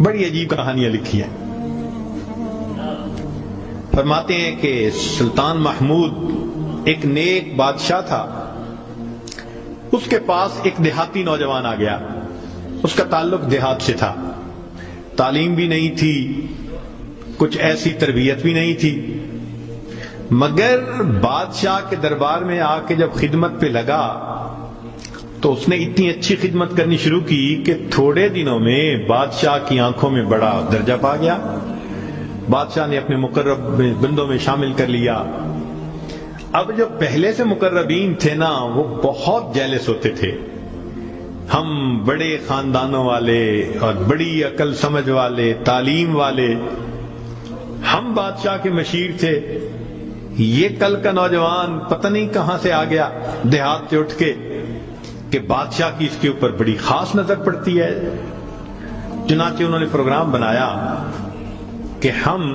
بڑی عجیب کہانیاں لکھی ہیں. فرماتے ہیں کہ سلطان محمود ایک نیک بادشاہ تھا. اس کے پاس ایک دیہاتی نوجوان آ گیا. اس کا تعلق دیہات سے تھا. تعلیم بھی نہیں تھی, کچھ ایسی تربیت بھی نہیں تھی, مگر بادشاہ کے دربار میں آ کے جب خدمت پہ لگا تو اس نے اتنی اچھی خدمت کرنی شروع کی کہ تھوڑے دنوں میں بادشاہ کی آنکھوں میں بڑا درجہ پا گیا. بادشاہ نے اپنے مقرب بندوں میں شامل کر لیا. اب جو پہلے سے مقربین تھے نا, وہ بہت جیلس ہوتے تھے. ہم بڑے خاندانوں والے اور بڑی عقل سمجھ والے, تعلیم والے, ہم بادشاہ کے مشیر تھے. یہ کل کا نوجوان پتہ نہیں کہاں سے آ گیا دیہات سے اٹھ کے کہ بادشاہ کی اس کے اوپر بڑی خاص نظر پڑتی ہے. چنانچہ انہوں نے پروگرام بنایا کہ ہم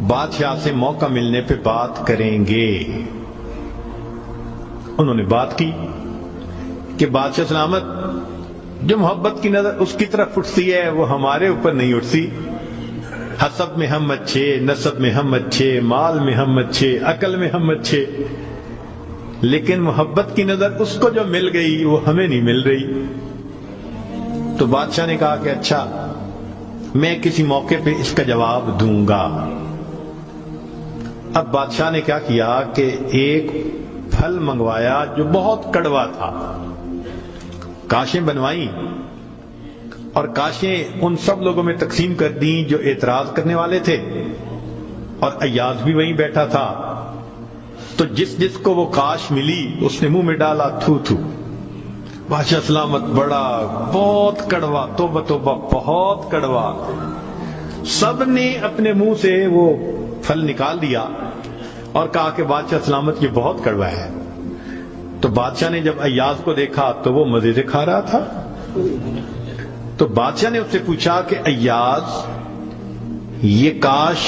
بادشاہ سے موقع ملنے پہ بات کریں گے. انہوں نے بات کی کہ بادشاہ سلامت, جو محبت کی نظر اس کی طرف اٹھتی ہے وہ ہمارے اوپر نہیں اٹھتی. حسب میں ہم اچھے, نسب میں ہم اچھے, مال میں ہم اچھے, عقل میں ہم اچھے, لیکن محبت کی نظر اس کو جو مل گئی وہ ہمیں نہیں مل رہی. تو بادشاہ نے کہا کہ اچھا, میں کسی موقع پہ اس کا جواب دوں گا. اب بادشاہ نے کیا کیا کہ ایک پھل منگوایا جو بہت کڑوا تھا. کاشیں بنوائیں اور کاشیں ان سب لوگوں میں تقسیم کر دیں جو اعتراض کرنے والے تھے, اور ایاز بھی وہیں بیٹھا تھا. تو جس جس کو وہ کاش ملی اس نے منہ میں ڈالا تھو تھو. بادشاہ سلامت بڑا بہت کڑوا, توبہ توبہ بہت کڑوا. سب نے اپنے منہ سے وہ پھل نکال دیا اور کہا کہ بادشاہ سلامت یہ بہت کڑوا ہے. تو بادشاہ نے جب ایاز کو دیکھا تو وہ مزے سے کھا رہا تھا. تو بادشاہ نے اس سے پوچھا کہ ایاز, یہ کاش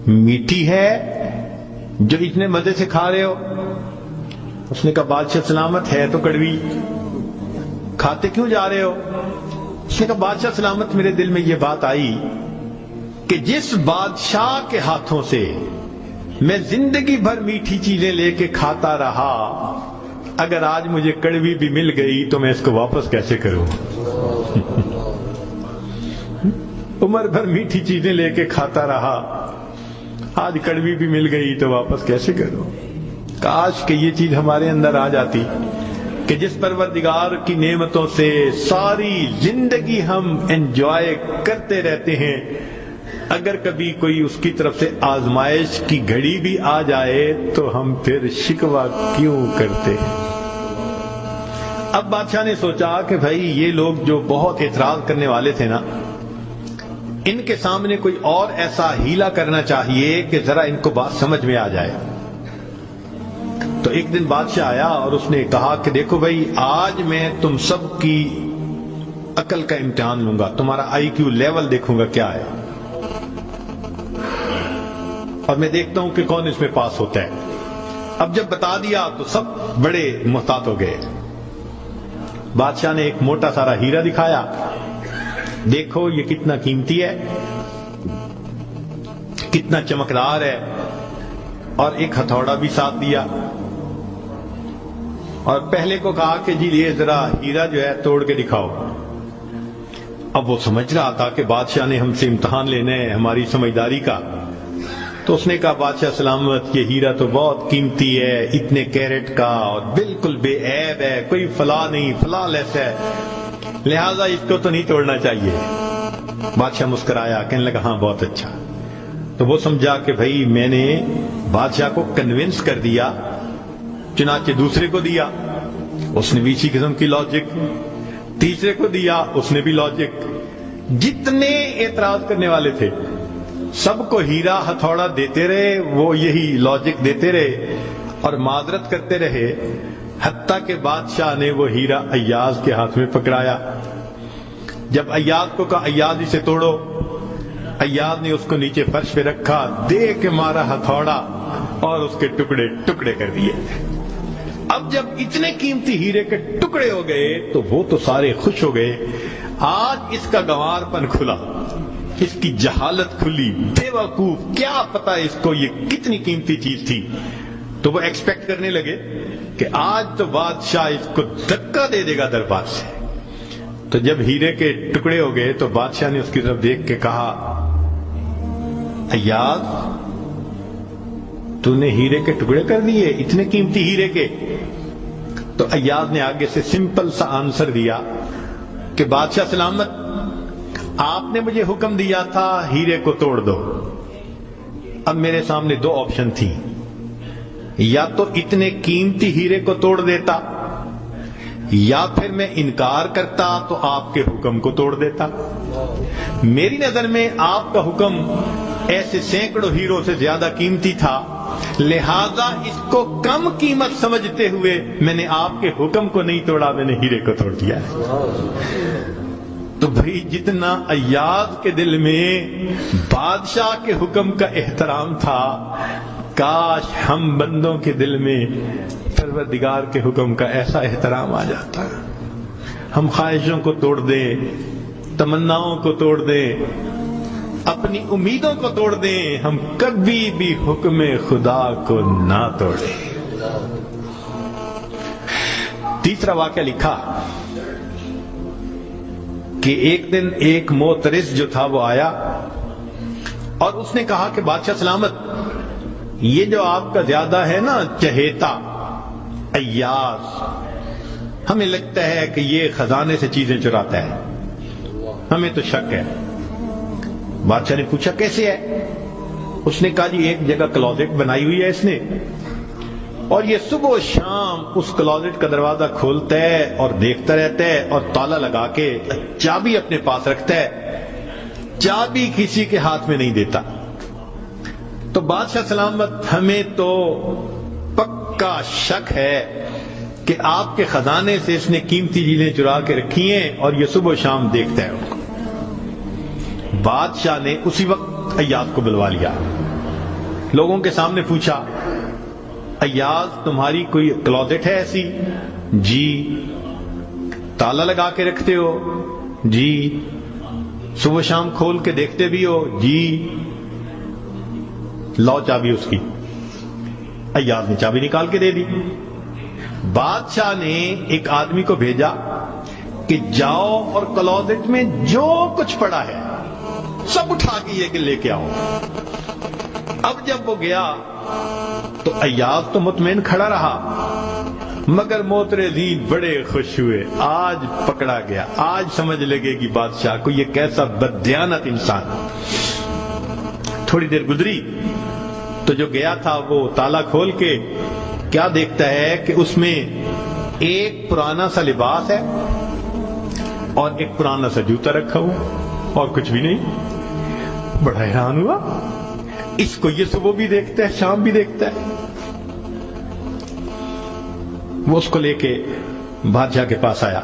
میٹھی ہے جو اتنے مزے سے کھا رہے ہو؟ اس نے کہا بادشاہ سلامت ہے تو کڑوی, کھاتے کیوں جا رہے ہو؟ اس نے کہا بادشاہ سلامت میرے دل میں یہ بات آئی کہ جس بادشاہ کے ہاتھوں سے میں زندگی بھر میٹھی چیزیں لے کے کھاتا رہا, اگر آج مجھے کڑوی بھی مل گئی تو میں اس کو واپس کیسے کروں؟ عمر بھر میٹھی چیزیں لے کے کھاتا رہا, آج کڑوی بھی مل گئی تو واپس کیسے کروں؟ کاش کہ یہ چیز ہمارے اندر آ جاتی کہ جس پروردگار کی نعمتوں سے ساری زندگی ہم انجوائے کرتے رہتے ہیں, اگر کبھی کوئی اس کی طرف سے آزمائش کی گھڑی بھی آ جائے تو ہم پھر شکوہ کیوں کرتے ہیں؟ اب بادشاہ نے سوچا کہ بھائی یہ لوگ جو بہت اعتراض کرنے والے تھے نا, ان کے سامنے کوئی اور ایسا ہیلا کرنا چاہیے کہ ذرا ان کو بات سمجھ میں آ جائے. تو ایک دن بادشاہ آیا اور اس نے کہا کہ دیکھو بھائی, آج میں تم سب کی عقل کا امتحان لوں گا, تمہارا آئی کیو لیول دیکھوں گا کیا ہے, اور میں دیکھتا ہوں کہ کون اس میں پاس ہوتا ہے. اب جب بتا دیا تو سب بڑے محتاط ہو گئے. بادشاہ نے ایک موٹا سارا ہیرا دکھایا, دیکھو یہ کتنا قیمتی ہے, کتنا چمکدار ہے, اور ایک ہتھوڑا بھی ساتھ دیا, اور پہلے کو کہا کہ جی یہ ذرا ہیرا جو ہے توڑ کے دکھاؤ. اب وہ سمجھ رہا تھا کہ بادشاہ نے ہم سے امتحان لینا ہے ہماری سمجھداری کا. تو اس نے کہا بادشاہ سلامت یہ ہیرا تو بہت قیمتی ہے, اتنے کیرٹ کا, اور بالکل بے عیب ہے, کوئی فلاں نہیں, فلاں لیس ہے, لہذا اس کو تو نہیں توڑنا چاہیے. بادشاہ مسکرایا, کہنے لگا ہاں بہت اچھا. تو وہ سمجھا کہ بھائی میں نے بادشاہ کو کنونس کر دیا. چنانچہ دوسرے کو دیا, اس نے بھی اسی قسم کی لاجک. تیسرے کو دیا, اس نے بھی لاجک. جتنے اعتراض کرنے والے تھے سب کو ہیرا ہتھوڑا دیتے رہے, وہ یہی لاجک دیتے رہے اور معذرت کرتے رہے, حتیٰ کہ بادشاہ نے وہ ہیرا ایاز کے ہاتھ میں پکڑایا. جب ایاز کو کہا ایاز اسے توڑو, ایاز نے اس کو نیچے فرش پہ رکھا, دے کے مارا ہتھوڑا اور اس کے ٹکڑے ٹکڑے کر دیے. اب جب اتنے قیمتی ہیرے کے ٹکڑے ہو گئے تو وہ تو سارے خوش ہو گئے. آج اس کا گنوار پن کھلا، اس کی جہالت کھلی، بے وقوف، کیا پتا اس کو یہ کتنی قیمتی چیز تھی. تو وہ ایکسپیکٹ کرنے لگے کہ آج تو بادشاہ اس کو دھکا دے دے گا دربار سے. تو جب ہیرے کے ٹکڑے ہو گئے تو بادشاہ نے اس کی طرف دیکھ کے کہا، ایاز تو نے ہیرے کے ٹکڑے کر دیے، اتنے قیمتی ہیرے کے؟ تو ایاز نے آگے سے سمپل سا آنسر دیا کہ بادشاہ سلامت، آپ نے مجھے حکم دیا تھا ہیرے کو توڑ دو. اب میرے سامنے دو آپشن تھی، یا تو اتنے قیمتی ہیرے کو توڑ دیتا، یا پھر میں انکار کرتا تو آپ کے حکم کو توڑ دیتا. میری نظر میں آپ کا حکم ایسے سینکڑوں ہیروں سے زیادہ قیمتی تھا، لہذا اس کو کم قیمت سمجھتے ہوئے میں نے آپ کے حکم کو نہیں توڑا، میں نے ہیرے کو توڑ دیا. تو بھئی جتنا ایاز کے دل میں بادشاہ کے حکم کا احترام تھا، کاش ہم بندوں کے دل میں پروردگار کے حکم کا ایسا احترام آ جاتا. ہم خواہشوں کو توڑ دیں، تمناؤں کو توڑ دیں، اپنی امیدوں کو توڑ دیں، ہم کبھی بھی حکم خدا کو نہ توڑیں. تیسرا واقعہ لکھا کہ ایک دن ایک معترض جو تھا وہ آیا اور اس نے کہا کہ بادشاہ سلامت، یہ جو آپ کا زیادہ ہے نا چہیتا ایاز، ہمیں لگتا ہے کہ یہ خزانے سے چیزیں چراتا ہے، ہمیں تو شک ہے. بادشاہ نے پوچھا کیسے ہے؟ اس نے کہا جی ایک جگہ کلوزٹ بنائی ہوئی ہے اس نے، اور یہ صبح و شام اس کلوزٹ کا دروازہ کھولتا ہے اور دیکھتا رہتا ہے اور تالا لگا کے چابی اپنے پاس رکھتا ہے، چابی کسی کے ہاتھ میں نہیں دیتا. تو بادشاہ سلامت، ہمیں تو پکا شک ہے کہ آپ کے خزانے سے اس نے قیمتی چیزیں چرا کے رکھی ہیں اور یہ صبح و شام دیکھتا ہے ان کو. بادشاہ نے اسی وقت ایاز کو بلوا لیا، لوگوں کے سامنے پوچھا، ایاز تمہاری کوئی کلوزٹ ہے ایسی؟ جی. تالا لگا کے رکھتے ہو؟ جی. صبح شام کھول کے دیکھتے بھی ہو؟ جی. لاؤ چابی اس کی. ایاز نے چابی نکال کے دے دی. بادشاہ نے ایک آدمی کو بھیجا کہ جاؤ اور کلوزٹ میں جو کچھ پڑا ہے سب اٹھا کے یہ کہ لے کے آؤ. اب جب وہ گیا تو ایاز تو مطمئن کھڑا رہا، مگر معترضین بڑے خوش ہوئے، آج پکڑا گیا، آج سمجھ لگے گی بادشاہ کو یہ کیسا بددیانت انسان. تھوڑی دیر گزری تو جو گیا تھا وہ تالا کھول کے کیا دیکھتا ہے کہ اس میں ایک پرانا سا لباس ہے اور ایک پرانا سا جوتا رکھا ہوا اور کچھ بھی نہیں. بڑا حیران ہوا، اس کو یہ صبح بھی دیکھتا ہے شام بھی دیکھتا ہے. وہ اس کو لے کے بادشاہ کے پاس آیا.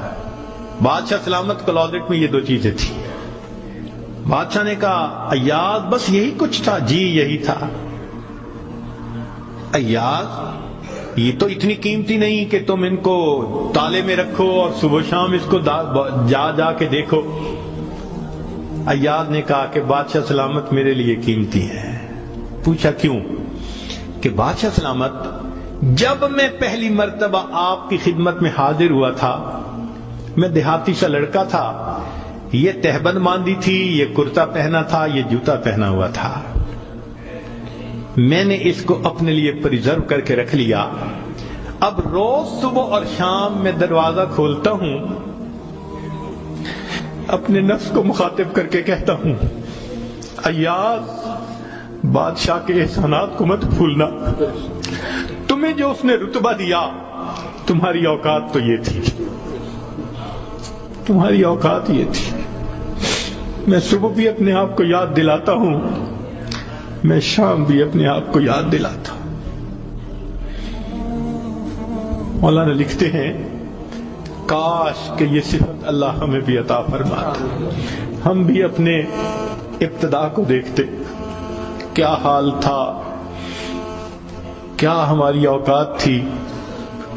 بادشاہ سلامت کلوزٹ میں یہ دو چیزیں تھیں. بادشاہ نے کہا ایاز بس یہی کچھ تھا؟ جی یہی تھا. ایاز یہ تو اتنی قیمتی نہیں کہ تم ان کو تالے میں رکھو اور صبح شام اس کو جا جا کے دیکھو. ایاز نے کہا کہ بادشاہ سلامت میرے لیے قیمتی ہے. پوچھا کیوں؟ کہ بادشاہ سلامت جب میں پہلی مرتبہ آپ کی خدمت میں حاضر ہوا تھا، میں دیہاتی سا لڑکا تھا، یہ تہبند باندھی تھی، یہ کرتا پہنا تھا، یہ جوتا پہنا ہوا تھا. میں نے اس کو اپنے لیے پریزرو کر کے رکھ لیا. اب روز صبح اور شام میں دروازہ کھولتا ہوں، اپنے نفس کو مخاطب کر کے کہتا ہوں ایاز بادشاہ کے احسانات کو مت بھولنا، تمہیں جو اس نے رتبہ دیا تمہاری اوقات تو یہ تھی، تمہاری اوقات یہ تھی. میں صبح بھی اپنے آپ کو یاد دلاتا ہوں، میں شام بھی اپنے آپ کو یاد دلاتا ہوں. مولانا لکھتے ہیں کاش کہ یہ صفت اللہ ہمیں بھی عطا فرماتا، ہم بھی اپنے ابتدا کو دیکھتے، کیا حال تھا، کیا ہماری اوقات تھی،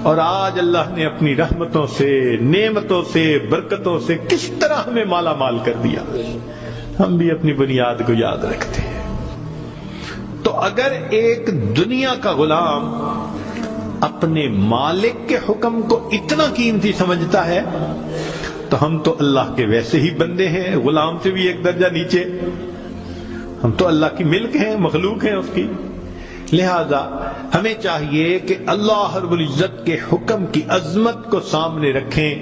اور آج اللہ نے اپنی رحمتوں سے، نعمتوں سے، برکتوں سے کس طرح ہمیں مالا مال کر دیا، ہم بھی اپنی بنیاد کو یاد رکھتے ہیں۔ تو اگر ایک دنیا کا غلام اپنے مالک کے حکم کو اتنا قیمتی سمجھتا ہے تو ہم تو اللہ کے ویسے ہی بندے ہیں، غلام سے بھی ایک درجہ نیچے، ہم تو اللہ کی ملک ہیں، مخلوق ہیں اس کی۔ لہذا ہمیں چاہیے کہ اللہ رب العزت کے حکم کی عظمت کو سامنے رکھیں،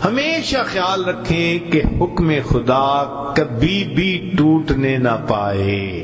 ہمیشہ خیال رکھیں کہ حکم خدا کبھی بھی ٹوٹنے نہ پائے۔